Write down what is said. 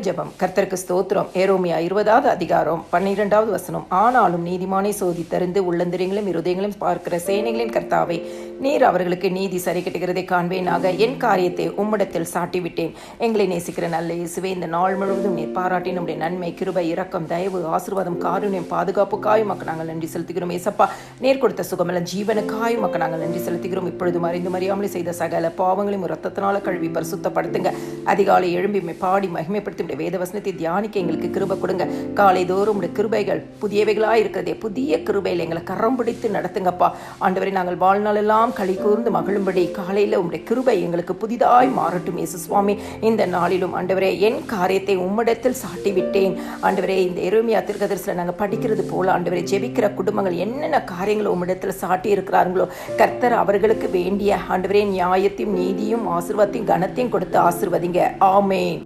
ஜெபம். கர்த்தருக்கு ஸ்தோத்திரம். எரேமியா 20வது அதிகாரம் 12வது வசனம். ஆனாலும் நீதிமானை சோதித்தறிந்து உள்ளந்திரியங்களையும் இருதயங்களையும் பார்க்கிற சேனைகளின் கர்த்தாவே, நீர் அவர்களுக்கு நீதி சரி கட்டுகிறதை காண்பேனாக. என் காரியத்தை உம்மிடத்தில் சாட்டிவிட்டேன். எங்களை நேசிக்கிற நல்ல இயேசுவே, இந்த நாள் முழுவதும் நீர் பாராட்டி நம்முடைய நன்மை, கிருபை, இரக்கம், தயவு, ஆசீர்வாதம், காருண்யம், பாதுகாப்புக்காய் உமக்கு நாங்கள் நன்றி செலுத்துகிறோம். ஏசப்பா, நீர் கொடுத்த சுகமெல்லாம் ஜீவனுக்காய் உமக்கு நாங்கள் நன்றி செலுத்துகிறோம். இப்பொழுதும் அறிந்து அறியாமலே செய்த சகல பாவங்களையும் இரத்தத்தினால கழுவி பரிசுத்தப்படுத்துங்க. அதிகாலை எழும்பி பாடி மகிமைப்படுத்தி வேத வசனத்தை தியானிக்க எங்களுக்கு கிருபை கொடுங்க. காலை தோறும் உடைய கிருபைகள் புதியவைகளாக இருக்கிறதே, புதிய கிருபையில் எங்களை கரம் பிடித்து நடத்துங்கப்பா. ஆண்டவரை, நாங்கள் வாழ்நாள் எல்லாம் களி கூர்ந்து மகிழும்படி காலையில் உடைய கிருபை எங்களுக்கு புதிதாய் மாறட்டும். இயேசு சுவாமி, இந்த நாளிலும் ஆண்டவரே, என் காரியத்தை உம்மிடத்தில் சாட்டி விட்டேன். ஆண்டவரே, இந்த எரேமியா தீர்க்கதரிசியில் நாங்கள் படிக்கிறது போல ஆண்டவரை, ஜெபிக்கிற குடும்பங்கள் என்னென்ன காரியங்களை உம்மிடத்தில் சாட்டி இருக்கிறார்களோ, கர்த்தர் அவர்களுக்கு வேண்டிய ஆண்டவரே நியாயத்தையும் நீதியும் ஆசீர்வாதத்தையும் கனத்தையும் கொடுத்து ஆசீர்வதிங்க. ஆமென்.